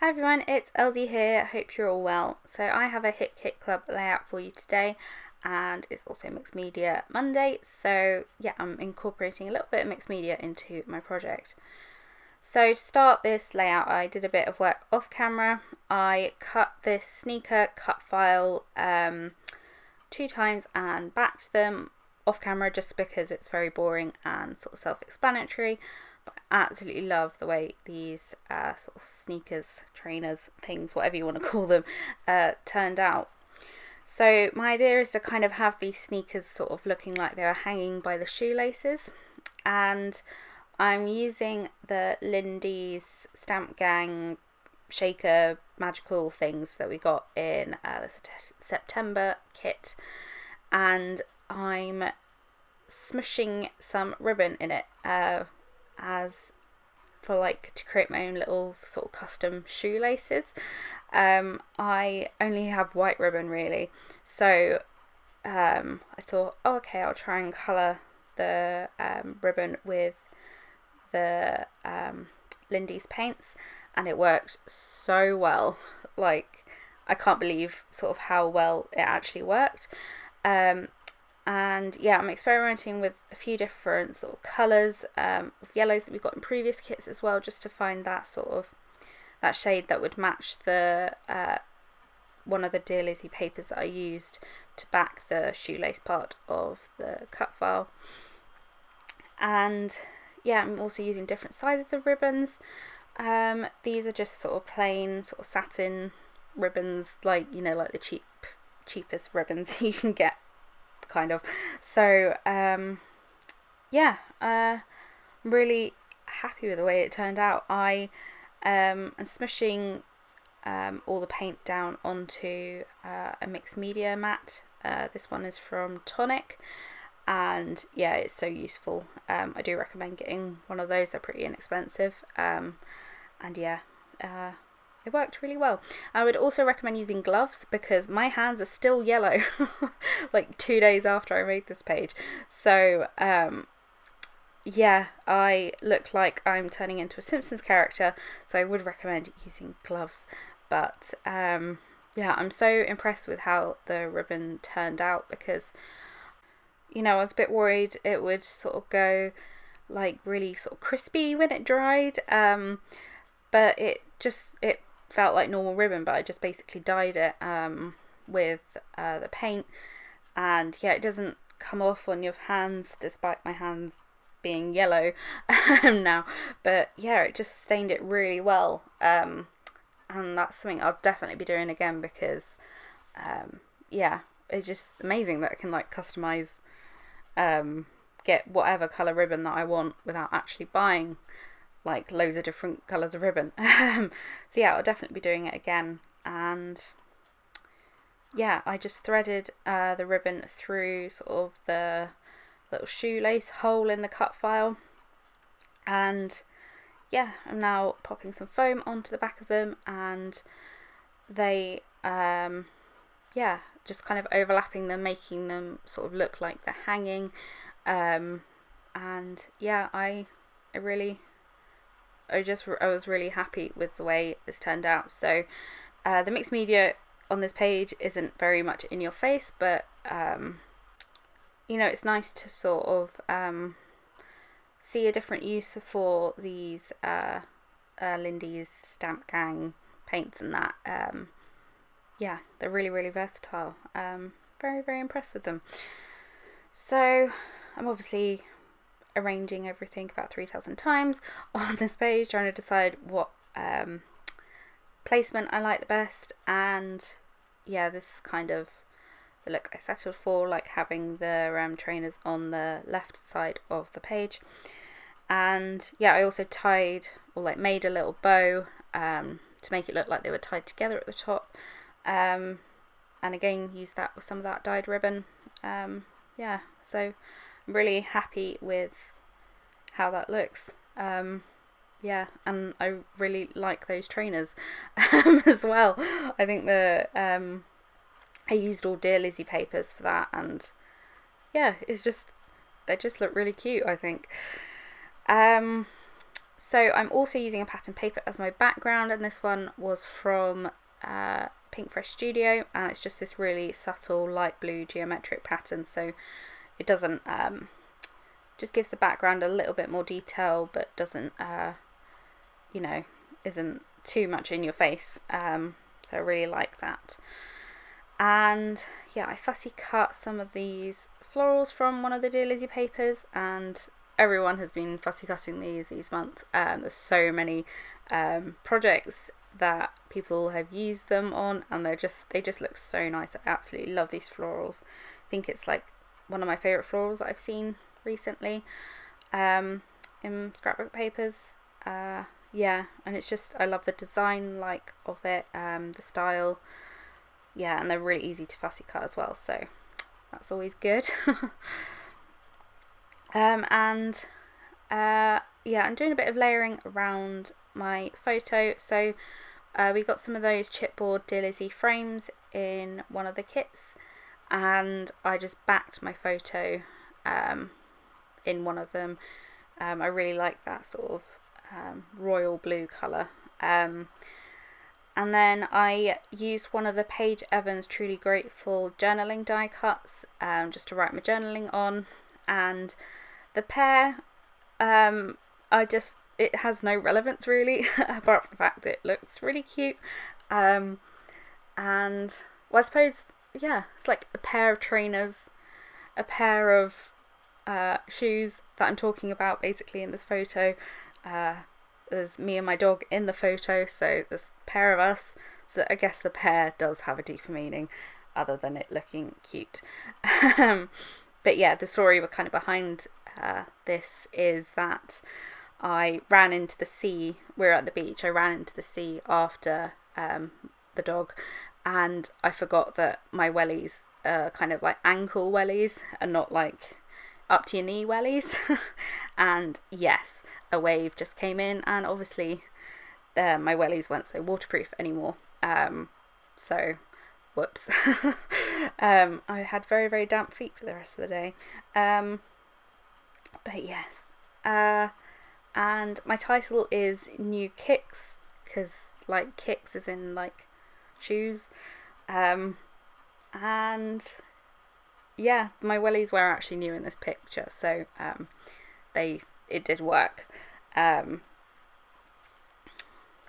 Hi everyone, it's Elsie here. Hope you're all well. So I have a Hit Kit Club layout for you today, and it's also Mixed Media Monday. So yeah, I'm incorporating a little bit of mixed media into my project. So to start this layout, I did a bit of work off camera. I cut this sneaker cut file 2 times and backed them off camera just because it's very boring and sort of self-explanatory. But I absolutely love the way these sort of sneakers, trainers, things, whatever you want to call them, turned out. So my idea is to kind of have these sneakers sort of looking like they were hanging by the shoelaces, and I'm using the Lindy's Stamp Gang shaker magical things that we got in the September kit, and I'm smushing some ribbon in it as for like to create my own little sort of custom shoelaces. I only have white ribbon really, so I thought, oh, okay, I'll try and colour the ribbon with the Lindy's paints, and it worked so well. Like, I can't believe sort of how well it actually worked. And yeah, I'm experimenting with a few different sort of colours of yellows that we've got in previous kits as well, just to find that sort of that shade that would match the one of the Dear Lizzie papers that I used to back the shoelace part of the cut file. And yeah, I'm also using different sizes of ribbons. These are just sort of plain sort of satin ribbons, like, you know, like the cheapest ribbons you can get, kind of. So yeah, I'm really happy with the way it turned out. I am smushing all the paint down onto a mixed media mat. This one is from Tonic, and yeah, it's so useful. I do recommend getting one of those. They're pretty inexpensive, and yeah, it worked really well. I would also recommend using gloves because my hands are still yellow like 2 days after I made this page. So yeah, I look like I'm turning into a Simpsons character, so I would recommend using gloves. But yeah, I'm so impressed with how the ribbon turned out, because, you know, I was a bit worried it would sort of go like really sort of crispy when it dried, but it felt like normal ribbon, but I just basically dyed it with the paint, and yeah, it doesn't come off on your hands despite my hands being yellow now, but yeah, it just stained it really well, and that's something I'll definitely be doing again, because yeah, it's just amazing that I can like customize, get whatever colour ribbon that I want without actually buying like loads of different colours of ribbon. So yeah, I'll definitely be doing it again. And yeah, I just threaded the ribbon through sort of the little shoelace hole in the cut file, and yeah, I'm now popping some foam onto the back of them, and they yeah, just kind of overlapping them, making them sort of look like they're hanging, and yeah, I was really happy with the way this turned out. So the mixed media on this page isn't very much in your face, but you know, it's nice to sort of see a different use for these Lindy's Stamp Gang paints and that. Yeah, they're really, really versatile. Very, very impressed with them. So I'm obviously arranging everything about 3,000 times on this page, trying to decide what placement I like the best, and yeah, this is kind of the look I settled for, like having the trainers on the left side of the page. And yeah, I also tied, or like made a little bow to make it look like they were tied together at the top, and again used that with some of that dyed ribbon. Yeah, so I'm really happy with how that looks. Yeah, and I really like those trainers as well. I think I used all Dear Lizzie papers for that, and yeah, they just look really cute, I think. So I'm also using a pattern paper as my background, and this one was from Pink Fresh Studio, and it's just this really subtle light blue geometric pattern, so it doesn't just gives the background a little bit more detail, but doesn't you know, isn't too much in your face, so I really like that. And yeah, I fussy cut some of these florals from one of the Dear Lizzie papers, and everyone has been fussy cutting these month. There's so many projects that people have used them on, and they just look so nice. I absolutely love these florals. I think it's like one of my favourite florals that I've seen recently in scrapbook papers. Yeah, and it's just, I love the design like of it, the style. Yeah, and they're really easy to fussy cut as well, so that's always good. Yeah, I'm doing a bit of layering around my photo. So we got some of those chipboard Dear Lizzie frames in one of the kits, and I just backed my photo in one of them. I really like that sort of royal blue colour. And then I used one of the Paige Evans Truly Grateful journaling die cuts just to write my journaling on. And the pear, it has no relevance really, apart from the fact that it looks really cute. And well, I suppose, yeah, it's like a pair of trainers, a pair of shoes that I'm talking about basically in this photo. There's me and my dog in the photo, so there's a pair of us, so I guess the pair does have a deeper meaning other than it looking cute. But yeah, the story kind of behind this is that I ran into the sea. We're at the beach. I ran into the sea after the dog, and I forgot that my wellies are kind of like ankle wellies and not like up to your knee wellies. And yes, a wave just came in, and obviously my wellies weren't so waterproof anymore, so whoops. I had very, very damp feet for the rest of the day, but yes, and my title is New Kicks, because like kicks is in like shoes, and yeah, my wellies were actually new in this picture, so it did work.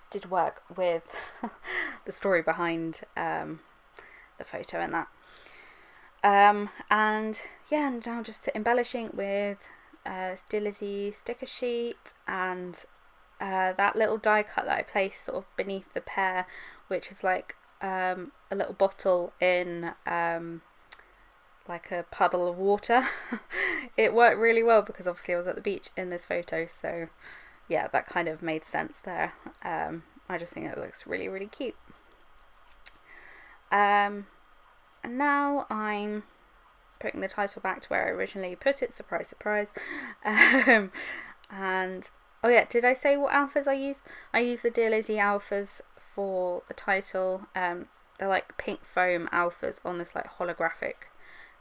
Did work with the story behind the photo and that. And yeah, and now just embellishing with Dear Lizzie sticker sheet and that little die cut that I placed sort of beneath the pear, which is like a little bottle in like a puddle of water. It worked really well because obviously I was at the beach in this photo, so yeah, that kind of made sense there. I just think it looks really, really cute. And now I'm putting the title back to where I originally put it, surprise, surprise. And oh yeah, did I say what alphas I use? I use the Dear Lizzie alphas for the title. They're like pink foam alphas on this like holographic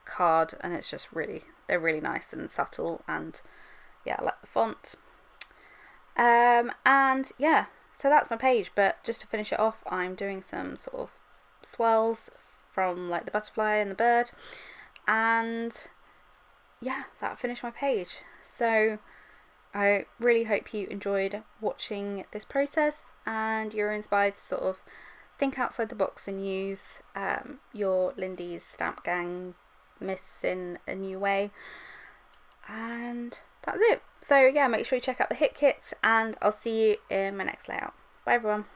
card, and it's just they're really nice and subtle, and yeah, I like the font. And yeah, so that's my page, but just to finish it off, I'm doing some sort of swirls from like the butterfly and the bird, and yeah, that finished my page. So I really hope you enjoyed watching this process and you're inspired to sort of think outside the box and use your Lindy's Stamp Gang mists in a new way. And that's it. So yeah, make sure you check out the hit kits, and I'll see you in my next layout. Bye everyone.